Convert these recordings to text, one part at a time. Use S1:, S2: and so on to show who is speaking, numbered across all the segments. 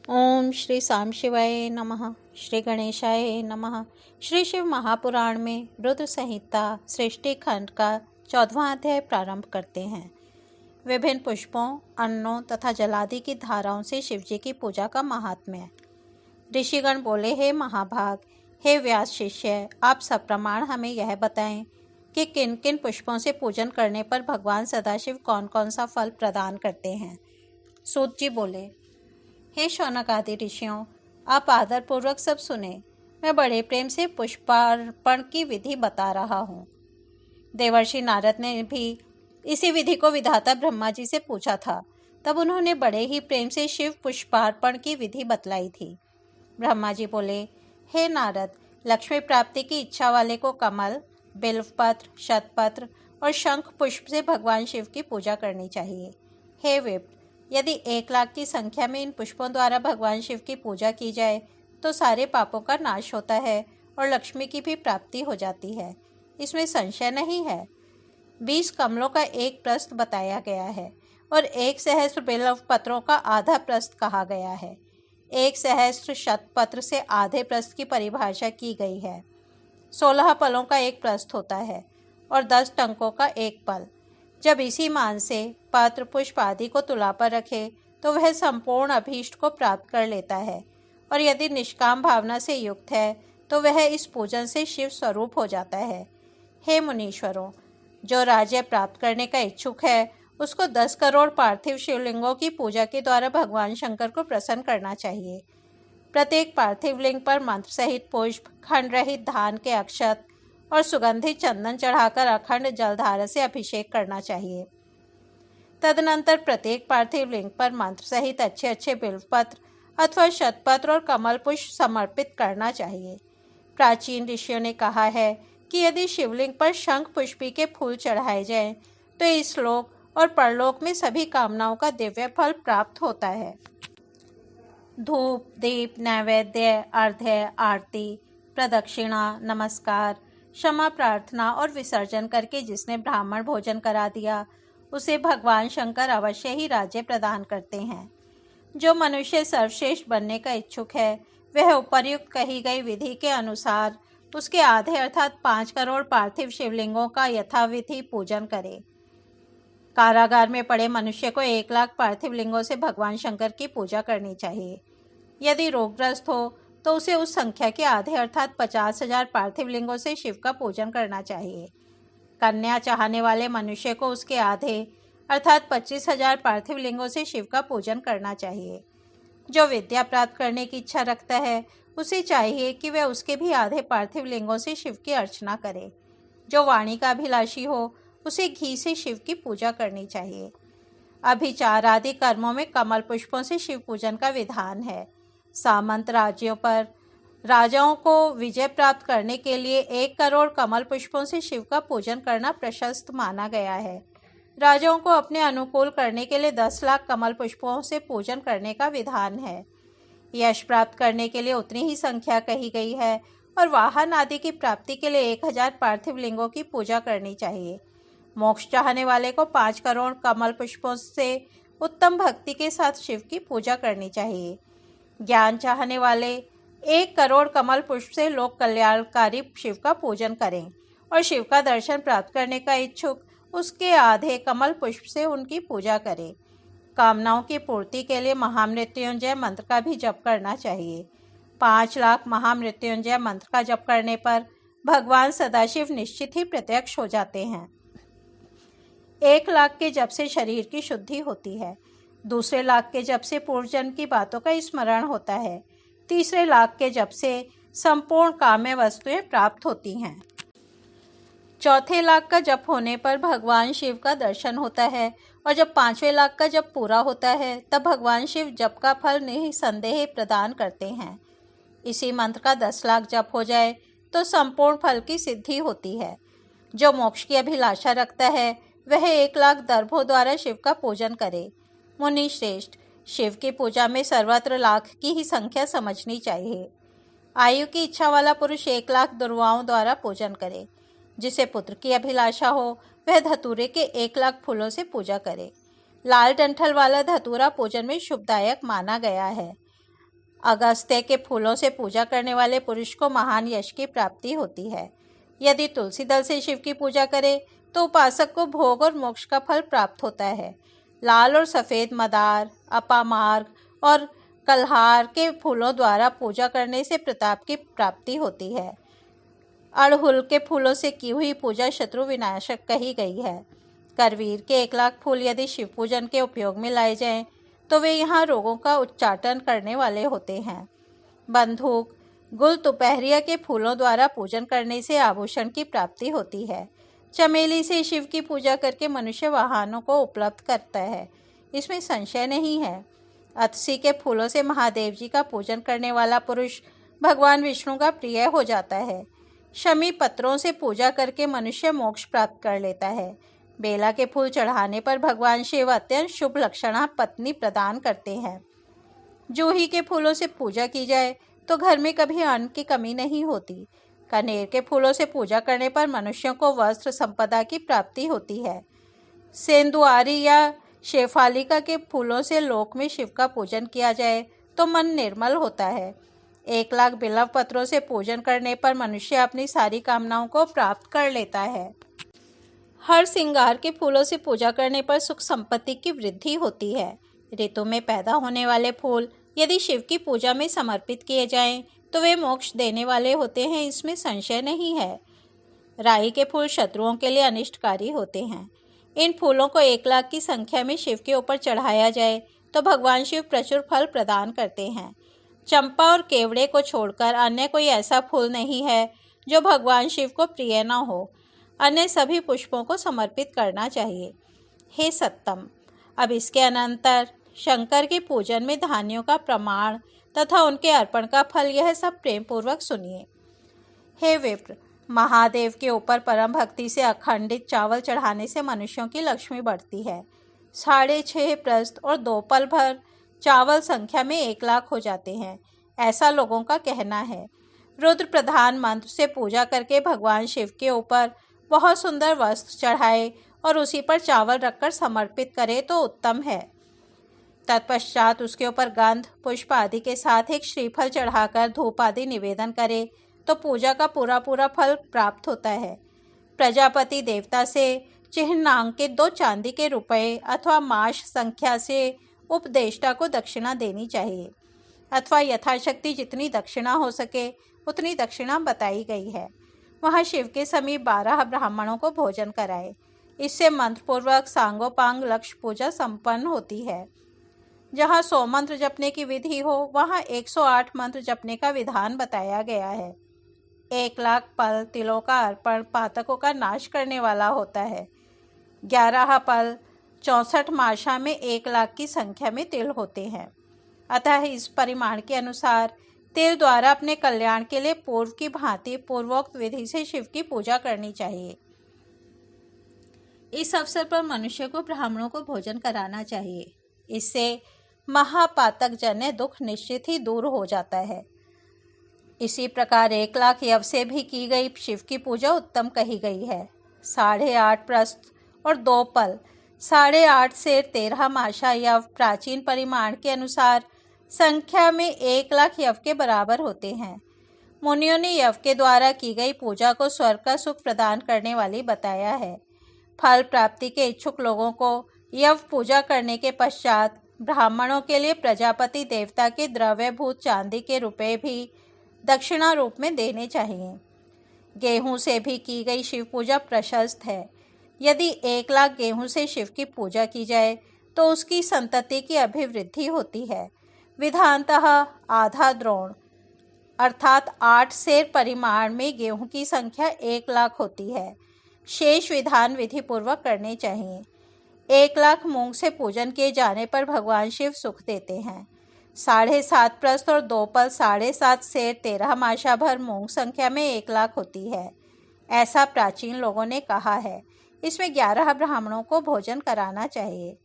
S1: ओम श्री साम शिवाय नमः। श्री गणेशाय नमः। श्री शिव महापुराण में रुद्र संहिता सृष्टि खंड का 14वां अध्याय प्रारंभ करते हैं। विभिन्न पुष्पों, अन्नों तथा जलादि की धाराओं से शिवजी की पूजा का महात्म्य। ऋषिगण बोले, हे महाभाग, हे व्यास शिष्य, आप सब प्रमाण हमें यह बताएं कि किन किन पुष्पों से पूजन करने पर भगवान सदाशिव कौन कौन सा फल प्रदान करते हैं। सूत जी बोले, हे शौनक आदि ऋषियों, आप आदरपूर्वक सब सुने। मैं बड़े प्रेम से पुष्पार्पण की विधि बता रहा हूँ। देवर्षि नारद ने भी इसी विधि को विधाता ब्रह्मा जी से पूछा था। तब उन्होंने बड़े ही प्रेम से शिव पुष्पार्पण की विधि बतलाई थी। ब्रह्मा जी बोले, हे नारद, लक्ष्मी प्राप्ति की इच्छा वाले को कमल, बिल्वपत्र, शतपत्र और शंख पुष्प से भगवान शिव की पूजा करनी चाहिए। हे विप्र, यदि 1,00,000 की संख्या में इन पुष्पों द्वारा भगवान शिव की पूजा की जाए तो सारे पापों का नाश होता है और लक्ष्मी की भी प्राप्ति हो जाती है, इसमें संशय नहीं है। 20 कमलों का एक प्रस्थ बताया गया है और 1 सहस्त्र बिल्व पत्रों का आधा प्रस्थ कहा गया है। 1 सहस्त्र शतपत्र से आधे प्रस्थ की परिभाषा की गई है। 16 पलों का एक प्रस्थ होता है और 10 टंकों का एक पल। जब इसी मान से पत्र, पुष्प आदि को तुला पर रखे तो वह संपूर्ण अभीष्ट को प्राप्त कर लेता है, और यदि निष्काम भावना से युक्त है तो वह इस पूजन से शिव स्वरूप हो जाता है। हे मुनीश्वरों, जो राज्य प्राप्त करने का इच्छुक है उसको 10 करोड़ पार्थिव शिवलिंगों की पूजा के द्वारा भगवान शंकर को प्रसन्न करना चाहिए। प्रत्येक पार्थिव लिंग पर मंत्र सहित पुष्प, खंड रहित धान के अक्षत और सुगंधित चंदन चढ़ाकर अखंड जलधारा से अभिषेक करना चाहिए। तदनंतर प्रत्येक पार्थिव लिंग पर मंत्र सहित अच्छे अच्छे बिल्वपत्र अथवा शतपत्र और कमल पुष्प समर्पित करना चाहिए। प्राचीन ऋषियों ने कहा है कि यदि शिवलिंग पर शंख पुष्पी के फूल चढ़ाए जाएं तो इस लोक और परलोक में सभी कामनाओं का दिव्य फल प्राप्त होता है। धूप, दीप, नैवेद्य, अर्घ्य, आरती, प्रदक्षिणा, नमस्कार, क्षमा प्रार्थना और विसर्जन करके जिसने ब्राह्मण भोजन करा दिया उसे भगवान शंकर अवश्य ही राज्य प्रदान करते हैं। जो मनुष्य सर्वश्रेष्ठ बनने का इच्छुक है वह उपर्युक्त कही गई विधि के अनुसार उसके आधे अर्थात 5 करोड़ पार्थिव शिवलिंगों का यथाविधि पूजन करे। कारागार में पड़े मनुष्य को 1,00,000 पार्थिव लिंगों से भगवान शंकर की पूजा करनी चाहिए। यदि रोगग्रस्त हो तो उसे उस संख्या के आधे अर्थात 50,000 पार्थिव लिंगों से शिव का पूजन करना चाहिए। कन्या चाहने वाले मनुष्य को उसके आधे अर्थात 25,000 पार्थिव लिंगों से शिव का पूजन करना चाहिए। जो विद्या प्राप्त करने की इच्छा रखता है उसे चाहिए कि वह उसके भी आधे पार्थिव लिंगों से शिव की अर्चना करे। जो वाणी का अभिलाषी हो उसे घी से शिव की पूजा करनी चाहिए। अभिचार आदि कर्मों में कमल पुष्पों से शिव पूजन का विधान है। सामंत राज्यों पर राजाओं को विजय प्राप्त करने के लिए 1 करोड़ कमल पुष्पों से शिव का पूजन करना प्रशस्त माना गया है। राजाओं को अपने अनुकूल करने के लिए 10,00,000 कमल पुष्पों से पूजन करने का विधान है। यश प्राप्त करने के लिए उतनी ही संख्या कही गई है और वाहन आदि की प्राप्ति के लिए 1,000 पार्थिव लिंगों की पूजा करनी चाहिए। मोक्ष चाहने वाले को 5 करोड़ कमल पुष्पों से उत्तम भक्ति के साथ शिव की पूजा करनी चाहिए। ज्ञान चाहने वाले 1 करोड़ कमल पुष्प से लोक कल्याणकारी शिव का पूजन करें और शिव का दर्शन प्राप्त करने का इच्छुक उसके आधे कमल पुष्प से उनकी पूजा करें। कामनाओं की पूर्ति के लिए महामृत्युंजय मंत्र का भी जप करना चाहिए। 5,00,000 महामृत्युंजय मंत्र का जप करने पर भगवान सदाशिव निश्चित ही प्रत्यक्ष हो जाते हैं। 1,00,000 के जप से शरीर की शुद्धि होती है। दूसरे लाख के जप से पूर्व जन्म की बातों का स्मरण होता है। तीसरे लाख के जप से संपूर्ण काम्य वस्तुएं प्राप्त होती हैं। चौथे लाख का जप होने पर भगवान शिव का दर्शन होता है और जब 5वें लाख का जप पूरा होता है तब भगवान शिव जप का फल निसंदेह प्रदान करते हैं। इसी मंत्र का 10,00,000 जप हो जाए तो संपूर्ण फल की सिद्धि होती है। जो मोक्ष की अभिलाषा रखता है वह 1,00,000 दर्भों द्वारा शिव का पूजन करे। मुनि श्रेष्ठ, शिव की पूजा में सर्वत्र लाख की ही संख्या समझनी चाहिए। आयु की इच्छा वाला पुरुष 1,00,000 दुर्वाओं द्वारा पूजन करे। जिसे पुत्र की अभिलाषा हो वह धतूरे के 1,00,000 फूलों से पूजा करे। लाल डंठल वाला धतूरा पूजन में शुभदायक माना गया है। अगस्त्य के फूलों से पूजा करने वाले पुरुष को महान यश की प्राप्ति होती है। यदि तुलसी दल से शिव की पूजा करे तो उपासक को भोग और मोक्ष का फल प्राप्त होता है। लाल और सफ़ेद मदार, अपामार्ग और कल्हार के फूलों द्वारा पूजा करने से प्रताप की प्राप्ति होती है। अड़हुल के फूलों से की हुई पूजा शत्रु विनाशक कही गई है। करवीर के 1,00,000 फूल यदि शिव पूजन के उपयोग में लाए जाएं तो वे यहाँ रोगों का उच्चाटन करने वाले होते हैं। बंदूक, गुल तुपहरिया के फूलों द्वारा पूजन करने से आभूषण की प्राप्ति होती है। चमेली से शिव की पूजा करके मनुष्य वाहनों को उपलब्ध करता है, इसमें संशय नहीं है। अतसी के फूलों से महादेव जी का पूजन करने वाला पुरुष भगवान विष्णु का प्रिय हो जाता है। शमी पत्रों से पूजा करके मनुष्य मोक्ष प्राप्त कर लेता है। बेला के फूल चढ़ाने पर भगवान शिव अत्यंत शुभ लक्षणा पत्नी प्रदान करते हैं। जूही के फूलों से पूजा की जाए तो घर में कभी अन्न की कमी नहीं होती। कनेर के फूलों से पूजा करने पर मनुष्यों को वस्त्र संपदा की प्राप्ति होती है। सेंदुआरी या शेफालिका के फूलों से लोक में शिव का पूजन किया जाए तो मन निर्मल होता है। 1,00,000 बिल्व पत्रों से पूजन करने पर मनुष्य अपनी सारी कामनाओं को प्राप्त कर लेता है। हर सिंगार के फूलों से पूजा करने पर सुख संपत्ति की वृद्धि होती है। ऋतु में पैदा होने वाले फूल यदि शिव की पूजा में समर्पित किए जाएं तो वे मोक्ष देने वाले होते हैं, इसमें संशय नहीं है। राई के फूल शत्रुओं के लिए अनिष्टकारी होते हैं। इन फूलों को 1,00,000 की संख्या में शिव के ऊपर चढ़ाया जाए तो भगवान शिव प्रचुर फल प्रदान करते हैं। चंपा और केवड़े को छोड़कर अन्य कोई ऐसा फूल नहीं है जो भगवान शिव को प्रिय न हो। अन्य सभी पुष्पों को समर्पित करना चाहिए। हे सत्तम, अब इसके अनंतर शंकर के पूजन में धान्यों का प्रमाण तथा उनके अर्पण का फल, यह सब प्रेम पूर्वक सुनिए। हे विप्र, महादेव के ऊपर परम भक्ति से अखंडित चावल चढ़ाने से मनुष्यों की लक्ष्मी बढ़ती है। 6.5 प्रस्थ और 2 पल भर चावल संख्या में 1,00,000 हो जाते हैं, ऐसा लोगों का कहना है। रुद्र प्रधान मंत्र से पूजा करके भगवान शिव के ऊपर बहुत सुंदर वस्त्र चढ़ाए और उसी पर चावल रखकर समर्पित करे तो उत्तम है। तत्पश्चात उसके ऊपर गंध, पुष्प आदि के साथ एक श्रीफल चढ़ाकर धूप आदि निवेदन करे तो पूजा का पूरा पूरा फल प्राप्त होता है। प्रजापति देवता से चिह्नांकित 2 चांदी के रुपए अथवा माश संख्या से उपदेष्टा को दक्षिणा देनी चाहिए, अथवा यथाशक्ति जितनी दक्षिणा हो सके उतनी दक्षिणा बताई गई है। वहाँ शिव के समीप 12 ब्राह्मणों को भोजन कराए। इससे मंत्रपूर्वक सांगोपांग लक्ष्य पूजा संपन्न होती है। जहाँ 100 मंत्र जपने की विधि हो वहाँ 108 मंत्र जपने का विधान बताया गया है। 1,00,000 पल तिलों का अर्पण पातकों का नाश करने वाला होता है। 11 पल 64 माशा में 1,00,000 की संख्या में तिल होते हैं। अतः इस परिमाण के अनुसार तिल द्वारा अपने कल्याण के लिए पूर्व की भांति पूर्वोक्त विधि से शिव की पूजा करनी चाहिए। इस अवसर पर मनुष्य को ब्राह्मणों को भोजन कराना चाहिए। इससे महापातक जन्य दुख निश्चित ही दूर हो जाता है। इसी प्रकार 1,00,000 यव से भी की गई शिव की पूजा उत्तम कही गई है। 8.5 प्रस्थ और 2 पल 8.5 से 13 माशा यव प्राचीन परिमाण के अनुसार संख्या में 1,00,000 यव के बराबर होते हैं। मुनियों ने यव के द्वारा की गई पूजा को स्वर्ग का सुख प्रदान करने वाली बताया है। फल प्राप्ति के इच्छुक लोगों को यव पूजा करने के पश्चात ब्राह्मणों के लिए प्रजापति देवता के द्रव्यभूत चांदी के रुपए भी दक्षिणा रूप में देने चाहिए। गेहूं से भी की गई शिव पूजा प्रशस्त है। यदि 1,00,000 गेहूं से शिव की पूजा की जाए तो उसकी संतति की अभिवृद्धि होती है। विधानतः आधा द्रोण अर्थात 8 सेर परिमाण में गेहूं की संख्या 1,00,000 होती है। शेष विधान विधि पूर्वक करने चाहिए। 1,00,000 मूंग से पूजन किए जाने पर भगवान शिव सुख देते हैं। 7.5 प्रस्थ और 2 पल 7.5 सेर 13 माशा भर मूंग संख्या में 1,00,000 होती है, ऐसा प्राचीन लोगों ने कहा है। इसमें 11 ब्राह्मणों को भोजन कराना चाहिए।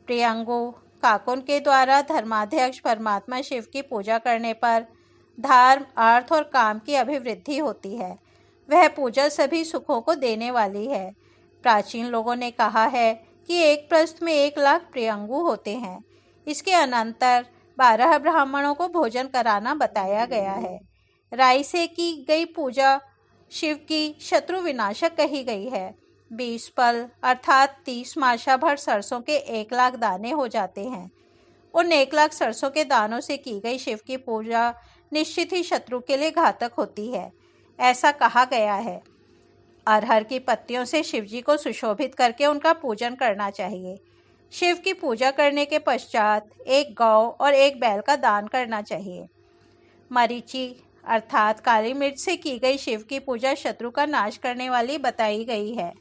S1: प्रियंगु काकुन के द्वारा धर्माध्यक्ष परमात्मा शिव की पूजा करने पर धर्म, अर्थ और काम की अभिवृद्धि होती है। वह पूजा सभी सुखों को देने वाली है। प्राचीन लोगों ने कहा है कि एक प्रस्थ में 1,00,000 प्रियंगु होते हैं। इसके अनंतर 12 ब्राह्मणों को भोजन कराना बताया गया है। राई से की गई पूजा शिव की शत्रु विनाशक कही गई है। 20 पल अर्थात 30 माशा भर सरसों के 1 लाख दाने हो जाते हैं। उन 1 लाख सरसों के दानों से की गई शिव की पूजा निश्चित ही शत्रु के लिए घातक होती है, ऐसा कहा गया है। अरहर की पत्तियों से शिवजी को सुशोभित करके उनका पूजन करना चाहिए। शिव की पूजा करने के पश्चात 1 गौ और 1 बैल का दान करना चाहिए। मरीचि अर्थात काली मिर्च से की गई शिव की पूजा शत्रु का नाश करने वाली बताई गई है।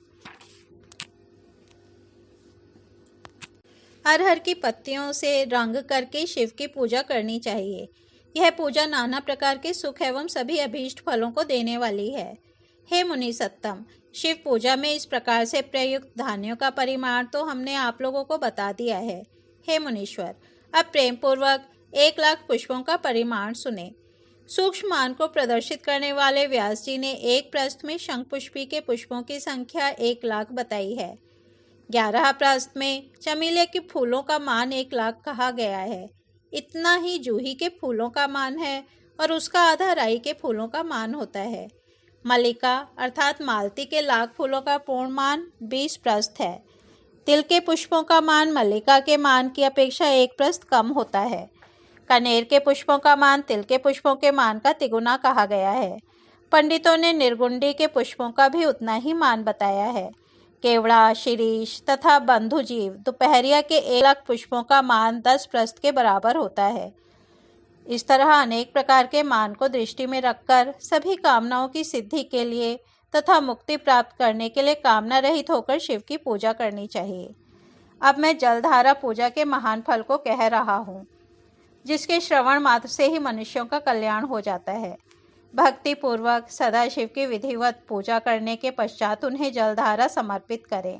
S1: अरहर की पत्तियों से रंग करके शिव की पूजा करनी चाहिए। यह पूजा नाना प्रकार के सुख एवं सभी अभीष्ट फलों को देने वाली है। हे मुनि सत्तम, शिव पूजा में इस प्रकार से प्रयुक्त धान्यों का परिमाण तो हमने आप लोगों को बता दिया है। हे मुनीश्वर, अब प्रेम पूर्वक 1 लाख पुष्पों का परिमाण सुने। सूक्ष्म मान को प्रदर्शित करने वाले व्यास जी ने एक प्रस्थ में शंखपुष्पी के पुष्पों की संख्या 1 लाख बताई है। 11 प्रस्थ में चमेली के फूलों का मान 1 लाख कहा गया है। इतना ही जूही के फूलों का मान है और उसका आधा राई के फूलों का मान होता है। मल्लिका अर्थात मालती के लाख फूलों का पूर्ण मान 20 प्रस्थ है। तिल के पुष्पों का मान मल्लिका के मान की अपेक्षा 1 प्रस्थ कम होता है। कनेर के पुष्पों का मान तिल के पुष्पों के मान का तिगुना कहा गया है। पंडितों ने निर्गुंडी के पुष्पों का भी उतना ही मान बताया है। केवड़ा, शिरीष तथा बंधुजीव दोपहरिया के 1 लाख पुष्पों का मान 10 प्रस्थ के बराबर होता है। इस तरह अनेक प्रकार के मान को दृष्टि में रखकर सभी कामनाओं की सिद्धि के लिए तथा मुक्ति प्राप्त करने के लिए कामना रहित होकर शिव की पूजा करनी चाहिए। अब मैं जलधारा पूजा के महान फल को कह रहा हूँ, जिसके श्रवण मात्र से ही मनुष्यों का कल्याण हो जाता है। भक्ति पूर्वक सदाशिव की विधिवत पूजा करने के पश्चात उन्हें जलधारा समर्पित करें।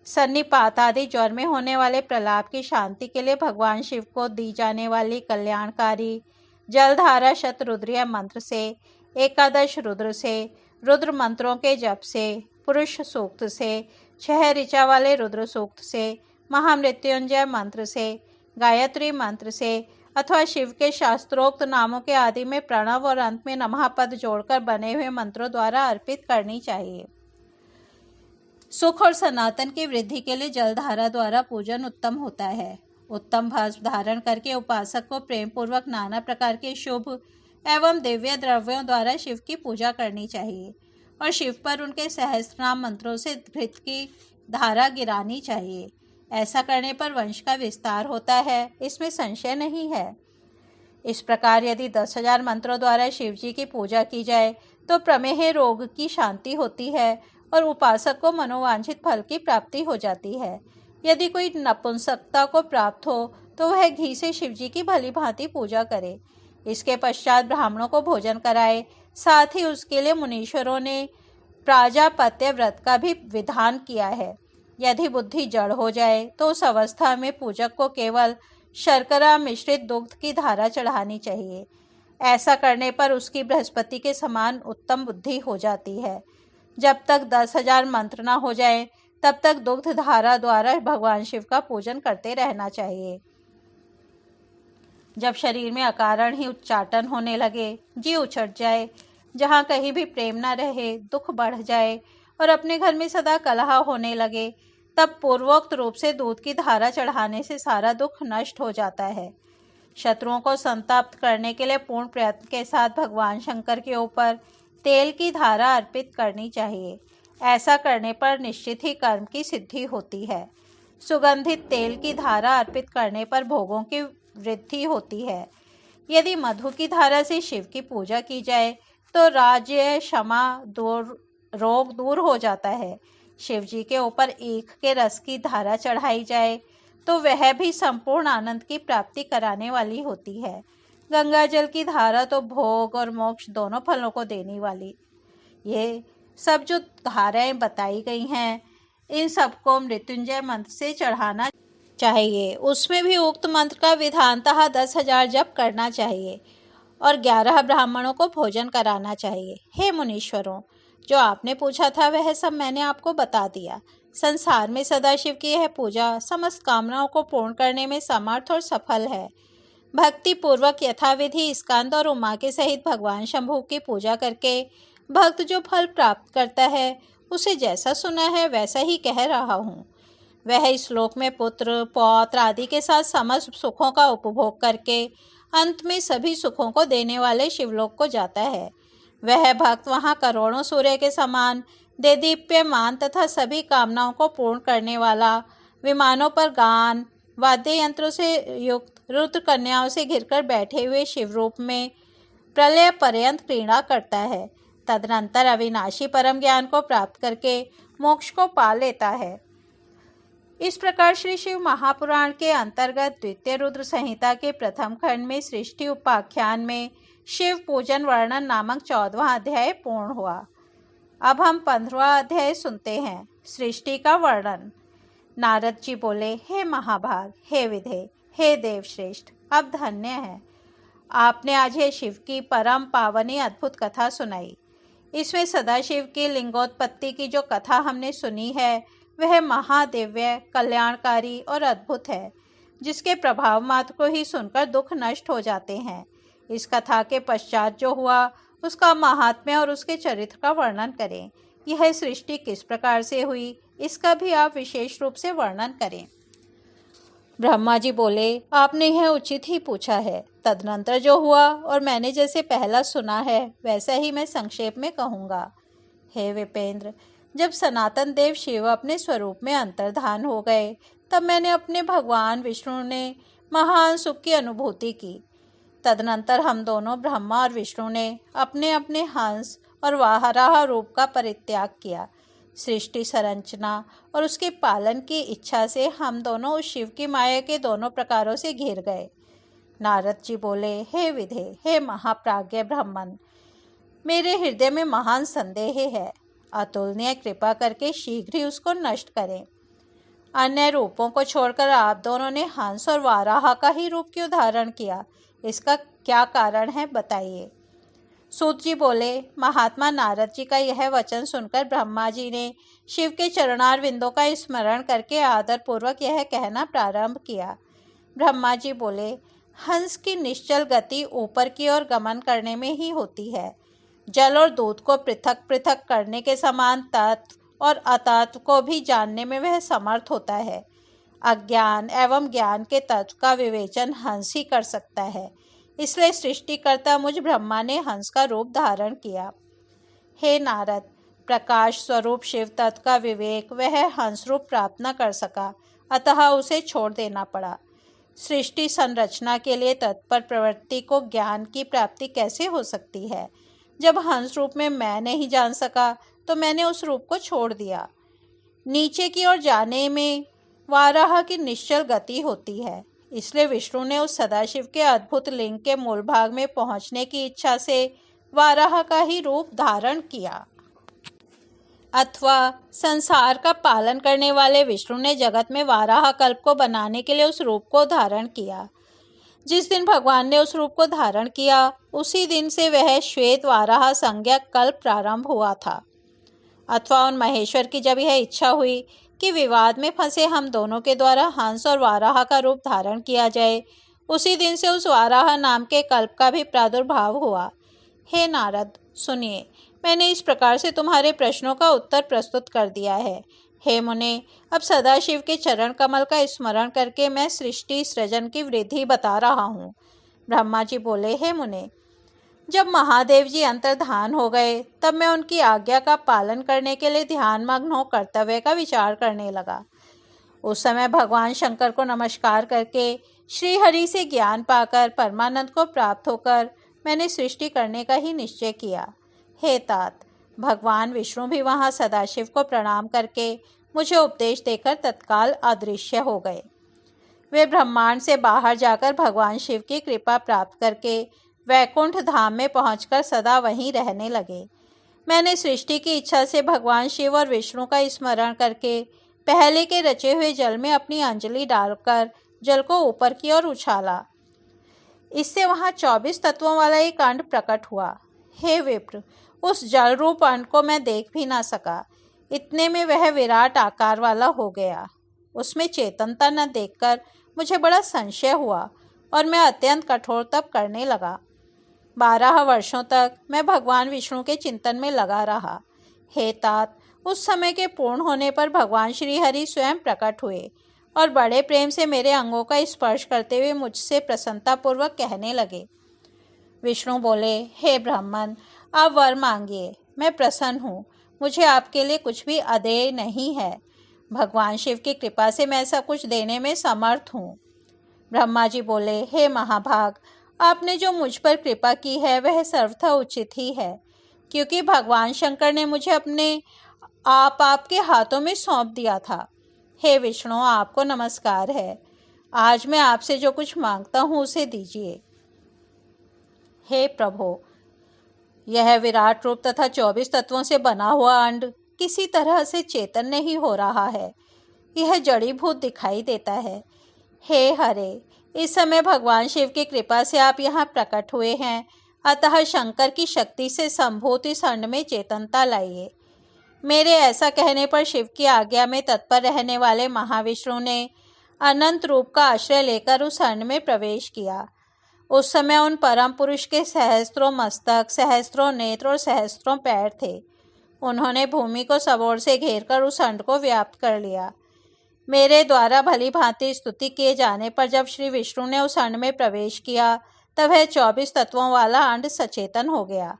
S1: सन्निपात आदि ज्वर में होने वाले प्रलाप की शांति के लिए भगवान शिव को दी जाने वाली कल्याणकारी जलधारा शतरुद्रीय मंत्र से, 11 रुद्र से, रुद्र मंत्रों के जप से, पुरुष सूक्त से, 6 ऋचा वाले रुद्र सूक्त से, महामृत्युंजय मंत्र से, गायत्री मंत्र से अथवा शिव के शास्त्रोक्त नामों के आदि में प्रणव और अंत में नमः पद जोड़कर बने हुए मंत्रों द्वारा अर्पित करनी चाहिए। सुख और सनातन की वृद्धि के लिए जलधारा द्वारा पूजन उत्तम होता है। उत्तम भस्म धारण करके उपासक को प्रेम पूर्वक नाना प्रकार के शुभ एवं दिव्य द्रव्यों द्वारा शिव की पूजा करनी चाहिए और शिव पर उनके सहस्त्रनाम मंत्रों से घृत की धारा गिरानी चाहिए। ऐसा करने पर वंश का विस्तार होता है, इसमें संशय नहीं है। इस प्रकार यदि 10,000 मंत्रों द्वारा शिव जी की पूजा की जाए तो प्रमेह रोग की शांति होती है और उपासक को मनोवांछित फल की प्राप्ति हो जाती है। यदि कोई नपुंसकता को प्राप्त हो तो वह घी से शिव जी की भली भांति पूजा करे। इसके पश्चात ब्राह्मणों को भोजन कराए। साथ ही उसके लिए मुनीश्वरों ने प्राजापत्य व्रत का भी विधान किया है। यदि बुद्धि जड़ हो जाए तो उस अवस्था में पूजक को केवल शर्करा मिश्रित दुग्ध की धारा चढ़ानी चाहिए। ऐसा करने पर उसकी बृहस्पति के समान उत्तम बुद्धि हो जाती है। जब तक 10,000 मंत्र न हो जाए तब तक दुग्ध धारा द्वारा भगवान शिव का पूजन करते रहना चाहिए। जब शरीर में अकारण ही उच्चाटन होने लगे, जी उछट जाए, जहाँ कहीं भी प्रेम न रहे, दुख बढ़ जाए और अपने घर में सदा कलह होने लगे, तब पूर्वोक्त रूप से दूध की धारा चढ़ाने से सारा दुख नष्ट हो जाता है। शत्रुओं को संतप्त करने के लिए पूर्ण प्रयत्न के साथ भगवान शंकर के ऊपर तेल की धारा अर्पित करनी चाहिए। ऐसा करने पर निश्चित ही कर्म की सिद्धि होती है। सुगंधित तेल की धारा अर्पित करने पर भोगों की वृद्धि होती है। यदि मधु की धारा से शिव की पूजा की जाए तो राज्य, क्षमा, रोग दूर हो जाता है। शिव जी के ऊपर ईख के रस की धारा चढ़ाई जाए तो वह भी संपूर्ण आनंद की प्राप्ति कराने वाली होती है। गंगा जल की धारा तो भोग और मोक्ष दोनों फलों को देने वाली। ये सब जो धाराएं बताई गई हैं, इन सबको मृत्युंजय मंत्र से चढ़ाना चाहिए। उसमें भी उक्त मंत्र का विधानतः 10,000 जप करना चाहिए और 11 ब्राह्मणों को भोजन कराना चाहिए। हे मुनीश्वरों, जो आपने पूछा था वह सब मैंने आपको बता दिया। संसार में सदाशिव की यह पूजा समस्त कामनाओं को पूर्ण करने में समर्थ और सफल है। भक्ति पूर्वक यथाविधि स्कंद और उमा के सहित भगवान शंभु की पूजा करके भक्त जो फल प्राप्त करता है, उसे जैसा सुना है वैसा ही कह रहा हूँ। वह इस श्लोक में पुत्र, पौत्र आदि के साथ समस्त सुखों का उपभोग करके अंत में सभी सुखों को देने वाले शिवलोक को जाता है। वह भक्त वहाँ करोड़ों सूर्य के समान देदीप्यमान तथा सभी कामनाओं को पूर्ण करने वाला, विमानों पर गान वाद्य यंत्रों से युक्त रुद्र कन्याओं से घिरकर बैठे हुए शिवरूप में प्रलय पर्यंत क्रीड़ा करता है। तदनंतर अविनाशी परम ज्ञान को प्राप्त करके मोक्ष को पा लेता है। इस प्रकार श्री शिव महापुराण के अंतर्गत द्वितीय रुद्र संहिता के प्रथम खंड में सृष्टि उपाख्यान में शिव पूजन वर्णन नामक 14वां अध्याय पूर्ण हुआ। अब हम 15वां अध्याय सुनते हैं, सृष्टि का वर्णन। नारद जी बोले, हे महाभाग, हे विधे, हे देवश्रेष्ठ, अब धन्य है आपने आज ये शिव की परम पावनी अद्भुत कथा सुनाई। इसमें सदाशिव की लिंगोत्पत्ति की जो कथा हमने सुनी है वह महादिव्य, कल्याणकारी और अद्भुत है, जिसके प्रभाव मात्र को ही सुनकर दुख नष्ट हो जाते हैं। इस कथा के पश्चात जो हुआ उसका महात्म्य और उसके चरित्र का वर्णन करें। यह सृष्टि किस प्रकार से हुई, इसका भी आप विशेष रूप से वर्णन करें। ब्रह्मा जी बोले, आपने यह उचित ही पूछा है। तदनंतर जो हुआ और मैंने जैसे पहला सुना है वैसा ही मैं संक्षेप में कहूँगा। हे विपेंद्र, जब सनातन देव शिव अपने स्वरूप में अंतर्धान हो गए, तब मैंने अपने भगवान विष्णु ने महान सुख की अनुभूति की। तदनंतर हम दोनों ब्रह्मा और विष्णु ने अपने अपने हंस और वाराह रूप का परित्याग किया। सृष्टि संरचना और उसके पालन की इच्छा से हम दोनों उस शिव की माया के दोनों प्रकारों से घिर गए। नारद जी बोले, हे विधे, हे महाप्राज्ञ ब्राह्मण, मेरे हृदय में महान संदेह है। अतुलनीय कृपा करके शीघ्र ही उसको नष्ट करें। अन्य रूपों को छोड़कर आप दोनों ने हंस और वाराह का ही रूप क्यों धारण किया, इसका क्या कारण है, बताइए। सूत जी बोले, महात्मा नारद जी का यह वचन सुनकर ब्रह्मा जी ने शिव के चरणार विंदों का स्मरण करके आदर पूर्वक यह कहना प्रारंभ किया। ब्रह्मा जी बोले, हंस की निश्चल गति ऊपर की ओर गमन करने में ही होती है। जल और दूध को पृथक पृथक करने के समान तत्व और अतत्व को भी जानने में वह समर्थ होता है। अज्ञान एवं ज्ञान के तत्व का विवेचन हंस ही कर सकता है। इसलिए सृष्टिकर्ता मुझ ब्रह्मा ने हंस का रूप धारण किया। हे नारद, प्रकाश स्वरूप शिव तत्व का विवेक वह हंस रूप प्राप्त न कर सका, अतः उसे छोड़ देना पड़ा। सृष्टि संरचना के लिए तत्पर प्रवृत्ति को ज्ञान की प्राप्ति कैसे हो सकती है। जब हंस रूप में मैं नहीं जान सका तो मैंने उस रूप को छोड़ दिया। नीचे की ओर जाने में वाराह की निश्चल गति होती है, इसलिए विष्णु ने उस सदाशिव के अद्भुत लिंग के मूल भाग में पहुंचने की इच्छा से वाराह का ही रूप धारण किया। अथवा संसार का पालन करने वाले विष्णु ने जगत में वाराह कल्प को बनाने के लिए उस रूप को धारण किया। जिस दिन भगवान ने उस रूप को धारण किया उसी दिन से वह श्वेत वाराह संज्ञा कल्प प्रारंभ हुआ था। अथवा उन महेश्वर की जब यह इच्छा हुई कि विवाद में फंसे हम दोनों के द्वारा हंस और वाराह का रूप धारण किया जाए, उसी दिन से उस वाराह नाम के कल्प का भी प्रादुर्भाव हुआ। हे नारद, सुनिए, मैंने इस प्रकार से तुम्हारे प्रश्नों का उत्तर प्रस्तुत कर दिया है। हे मुने, अब सदाशिव के चरण कमल का स्मरण करके मैं सृष्टि सृजन की वृद्धि बता रहा हूँ। ब्रह्मा जी बोले, हे मुने, जब महादेव जी अंतर्धान हो गए तब मैं उनकी आज्ञा का पालन करने के लिए ध्यानमग्न हो कर्तव्य का विचार करने लगा। उस समय भगवान शंकर को नमस्कार करके श्री हरि से ज्ञान पाकर परमानंद को प्राप्त होकर मैंने सृष्टि करने का ही निश्चय किया। हे तात, भगवान विष्णु भी वहाँ सदाशिव को प्रणाम करके मुझे उपदेश देकर तत्काल अदृश्य हो गए। वे ब्रह्मांड से बाहर जाकर भगवान शिव की कृपा प्राप्त करके वैकुंठ धाम में पहुंचकर सदा वहीं रहने लगे। मैंने सृष्टि की इच्छा से भगवान शिव और विष्णु का स्मरण करके पहले के रचे हुए जल में अपनी अंजलि डालकर जल को ऊपर की ओर उछाला। इससे वहाँ 24 तत्वों वाला एक अंड प्रकट हुआ। हे विप्र, उस जल रूप अंड को मैं देख भी ना सका, इतने में वह विराट आकार वाला हो गया। उसमें चेतनता न देखकर मुझे बड़ा संशय हुआ और मैं अत्यंत कठोर तप करने लगा। 12 वर्षों तक मैं भगवान विष्णु के चिंतन में लगा रहा। हे तात, उस समय के पूर्ण होने पर भगवान श्री हरि स्वयं प्रकट हुए और बड़े प्रेम से मेरे अंगों का स्पर्श करते हुए मुझसे प्रसन्नतापूर्वक कहने लगे। विष्णु बोले, हे ब्राह्मण, आप वर मांगिए, मैं प्रसन्न हूँ। मुझे आपके लिए कुछ भी अदेय नहीं है। भगवान शिव की कृपा से मैं सब कुछ देने में समर्थ हूँ। ब्रह्मा जी बोले, हे महाभाग, आपने जो मुझ पर कृपा की है वह सर्वथा उचित ही है, क्योंकि भगवान शंकर ने मुझे अपने आपके हाथों में सौंप दिया था। हे विष्णु, आपको नमस्कार है। आज मैं आपसे जो कुछ मांगता हूँ उसे दीजिए। हे प्रभु, यह विराट रूप तथा 24 तत्वों से बना हुआ अंड किसी तरह से चेतन नहीं हो रहा है। यह जड़ीभूत दिखाई देता है। हे हरे, इस समय भगवान शिव की कृपा से आप यहाँ प्रकट हुए हैं, अतः शंकर की शक्ति से संभूत इस अंड में चेतनता लाइए। मेरे ऐसा कहने पर शिव की आज्ञा में तत्पर रहने वाले महाविष्णु ने अनंत रूप का आश्रय लेकर उस अंड में प्रवेश किया। उस समय उन परम पुरुष के सहस्त्रों मस्तक, सहस्त्रों नेत्र और सहस्त्रों पैर थे। उन्होंने भूमि को सब ओर से घेरकर उस अंड को व्याप्त कर लिया। मेरे द्वारा भली भांति स्तुति किए जाने पर जब श्री विष्णु ने उस अंड में प्रवेश किया तब वह 24 तत्वों वाला अंड सचेतन हो गया।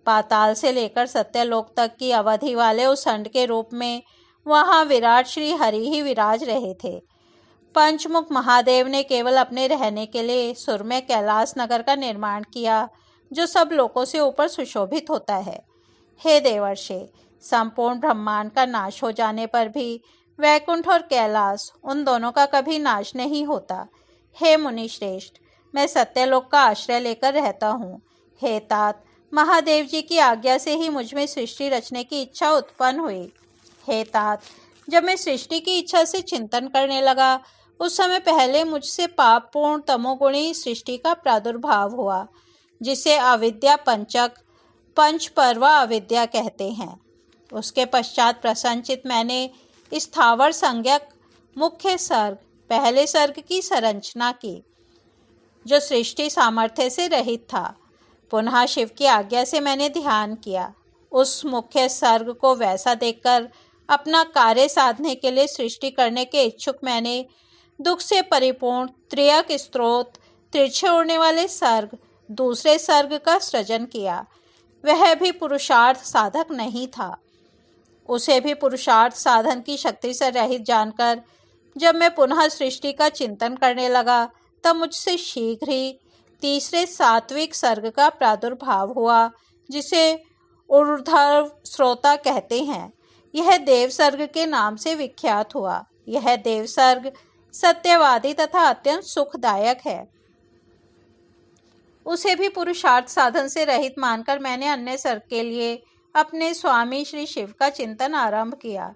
S1: पाताल से लेकर सत्यलोक तक की अवधि वाले उस अंड के रूप में वहाँ विराट श्री हरि ही विराज रहे थे। पंचमुख महादेव ने केवल अपने रहने के लिए सुर में कैलाश नगर का निर्माण किया, जो सब लोकों से ऊपर सुशोभित होता है। हे देवर्षि, संपूर्ण ब्रह्मांड का नाश हो जाने पर भी वैकुंठ और कैलाश, उन दोनों का कभी नाश नहीं होता। हे मुनि श्रेष्ठ, मैं सत्यलोक का आश्रय लेकर रहता हूँ। हे तात, महादेव जी की आज्ञा से ही मुझ में सृष्टि रचने की इच्छा उत्पन्न हुई। हे तात, जब मैं सृष्टि की इच्छा से चिंतन करने लगा उस समय पहले मुझसे पापपूर्ण तमोगुणी सृष्टि का प्रादुर्भाव हुआ, जिसे अविद्या पंचक, पंचपर्वा अविद्या कहते हैं। उसके पश्चात प्रसन्नचित मैंने स्थावर संज्ञक मुख्य सर्ग, पहले सर्ग की संरचना की, जो सृष्टि सामर्थ्य से रहित था। पुनः शिव की आज्ञा से मैंने ध्यान किया। उस मुख्य सर्ग को वैसा देखकर अपना कार्य साधने के लिए सृष्टि करने के इच्छुक मैंने दुख से परिपूर्ण त्रियक स्त्रोत, तिरछे उड़ने वाले सर्ग, दूसरे सर्ग का सृजन किया। वह भी पुरुषार्थ साधक नहीं था। उसे भी पुरुषार्थ साधन की शक्ति से रहित जानकर जब मैं पुनः सृष्टि का चिंतन करने लगा तब मुझसे शीघ्र ही तीसरे सात्विक सर्ग का प्रादुर्भाव हुआ, जिसे ऊर्ध्व श्रोता कहते हैं। यह देव सर्ग के नाम से विख्यात हुआ। यह देव सर्ग सत्यवादी तथा अत्यंत सुखदायक है। उसे भी पुरुषार्थ साधन से रहित मानकर मैंने अन्य सर्ग के लिए अपने स्वामी श्री शिव का चिंतन आरंभ किया।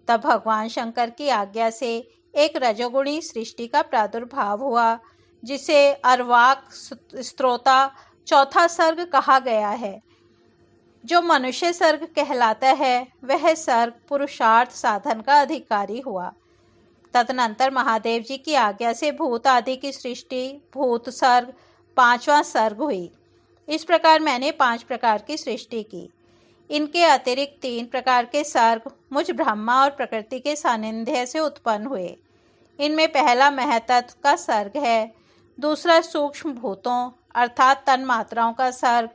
S1: तब भगवान शंकर की आज्ञा से एक रजोगुणी सृष्टि का प्रादुर्भाव हुआ, जिसे अर्वाक स्त्रोता चौथा सर्ग कहा गया है। जो मनुष्य सर्ग कहलाता है वह सर्ग पुरुषार्थ साधन का अधिकारी हुआ। तदनंतर महादेव जी की आज्ञा से भूत आदि की सृष्टि, भूत सर्ग, 5वां सर्ग हुई। इस प्रकार मैंने 5 प्रकार की सृष्टि की। इनके अतिरिक्त 3 प्रकार के सर्ग मुझ ब्रह्मा और प्रकृति के सानिध्य से उत्पन्न हुए। इनमें पहला महतत्व का सर्ग है, दूसरा सूक्ष्म भूतों अर्थात तन्मात्राओं का सर्ग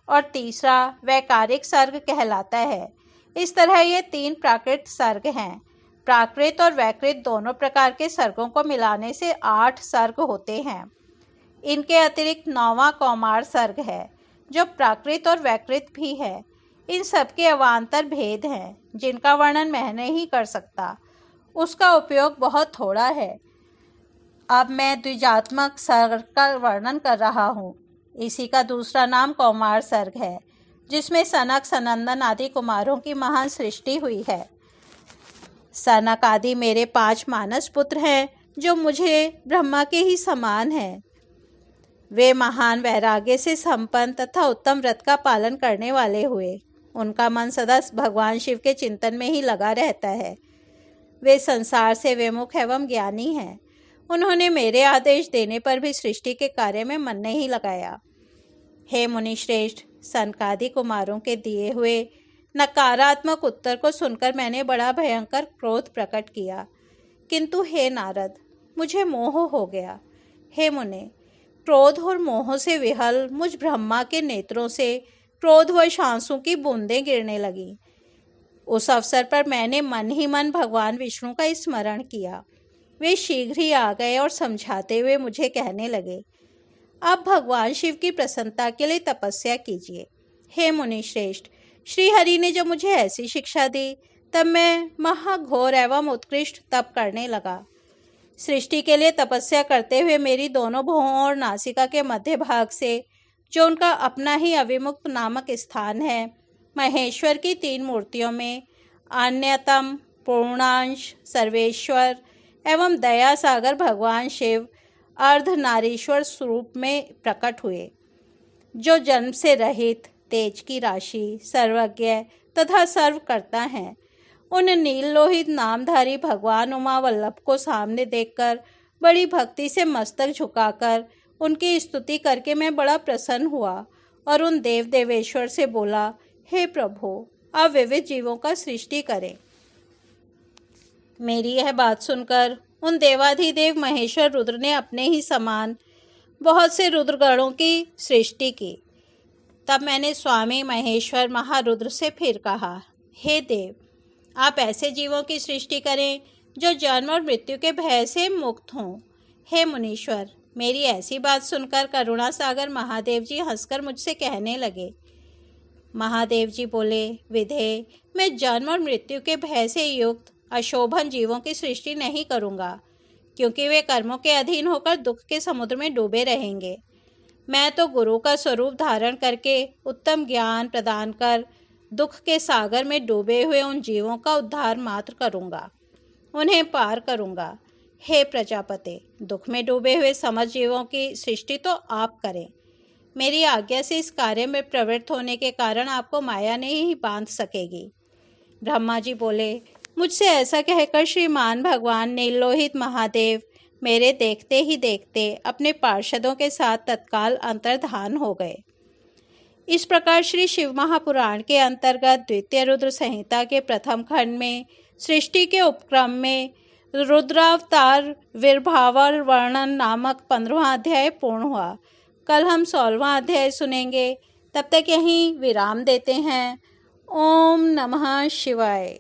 S1: और तीसरा वैकारिक सर्ग कहलाता है। इस तरह ये 3 प्राकृत सर्ग हैं। प्राकृत और वैकृत दोनों प्रकार के सर्गों को मिलाने से 8 सर्ग होते हैं। इनके अतिरिक्त 9वां कौमार सर्ग है, जो प्राकृत और वैकृत भी है। इन सबके अवान्तर भेद हैं, जिनका वर्णन मैं नहीं कर सकता। उसका उपयोग बहुत थोड़ा है। अब मैं द्विजात्मक सर्ग का वर्णन कर रहा हूँ। इसी का दूसरा नाम कौमार सर्ग है, जिसमें सनक, सनंदन आदि कुमारों की महान सृष्टि हुई है। सनक आदि मेरे 5 मानस पुत्र हैं, जो मुझे ब्रह्मा के ही समान हैं। वे महान वैराग्य से संपन्न तथा उत्तम व्रत का पालन करने वाले हुए। उनका मन सदा भगवान शिव के चिंतन में ही लगा रहता है। वे संसार से विमुख एवं ज्ञानी हैं। उन्होंने मेरे आदेश देने पर भी सृष्टि के कार्य में मन नहीं लगाया। हे मुनिश्रेष्ठ, सनकादि कुमारों के दिए हुए नकारात्मक उत्तर को सुनकर मैंने बड़ा भयंकर क्रोध प्रकट किया। किंतु हे नारद, मुझे मोह हो गया। हे मुने, क्रोध और मोह से विहल मुझ ब्रह्मा के नेत्रों से क्रोध व आंसू की बूंदें गिरने लगी। उस अवसर पर मैंने मन ही मन भगवान विष्णु का स्मरण किया। वे शीघ्र ही आ गए और समझाते हुए मुझे कहने लगे, आप भगवान शिव की प्रसन्नता के लिए तपस्या कीजिए। हे मुनिश्रेष्ठ, श्री हरि ने जब मुझे ऐसी शिक्षा दी तब मैं महाघोर एवं उत्कृष्ट तप करने लगा। सृष्टि के लिए तपस्या करते हुए मेरी दोनों भुवों और नासिका के मध्य भाग से, जो उनका अपना ही अविमुक्त नामक स्थान है, महेश्वर की 3 मूर्तियों में अन्यतम, पूर्णांश, सर्वेश्वर एवं दया सागर भगवान शिव अर्धनारीश्वर स्वरूप में प्रकट हुए, जो जन्म से रहित, तेज की राशि, सर्वज्ञ तथा सर्वकर्ता हैं। उन नील लोहित नामधारी भगवान उमा वल्लभ को सामने देखकर बड़ी भक्ति से मस्तक झुकाकर उनकी स्तुति करके मैं बड़ा प्रसन्न हुआ और उन देव देवेश्वर से बोला, हे प्रभु, आप विविध जीवों का सृष्टि करें। मेरी यह बात सुनकर उन देवाधिदेव महेश्वर रुद्र ने अपने ही समान बहुत से रुद्रगणों की सृष्टि की। तब मैंने स्वामी महेश्वर महारुद्र से फिर कहा, हे देव, आप ऐसे जीवों की सृष्टि करें जो जन्म और मृत्यु के भय से मुक्त हों। हे मुनीश्वर, मेरी ऐसी बात सुनकर करुणा सागर महादेव जी हंसकर मुझसे कहने लगे। महादेव जी बोले, विधे, मैं जन्म और मृत्यु के भय से युक्त अशोभन जीवों की सृष्टि नहीं करूँगा, क्योंकि वे कर्मों के अधीन होकर दुख के समुद्र में डूबे रहेंगे। मैं तो गुरु का स्वरूप धारण करके उत्तम ज्ञान प्रदान कर दुख के सागर में डूबे हुए उन जीवों का उद्धार मात्र करूँगा, उन्हें पार करूँगा। हे प्रजापते, दुख में डूबे हुए समस्त जीवों की सृष्टि तो आप करें। मेरी आज्ञा से इस कार्य में प्रवृत्त होने के कारण आपको माया नहीं ही बांध सकेगी। ब्रह्मा जी बोले, मुझसे ऐसा कहकर श्रीमान भगवान नीलोहित महादेव मेरे देखते ही देखते अपने पार्षदों के साथ तत्काल अंतर्धान हो गए। इस प्रकार श्री शिव महापुराण के अंतर्गत द्वितीय रुद्र संहिता के प्रथम खंड में सृष्टि के उपक्रम में रुद्रावतार विर्भावर वर्णन नामक 15वां अध्याय पूर्ण हुआ। कल हम 16वां अध्याय सुनेंगे। तब तक यहीं विराम देते हैं। ओम नमः शिवाय।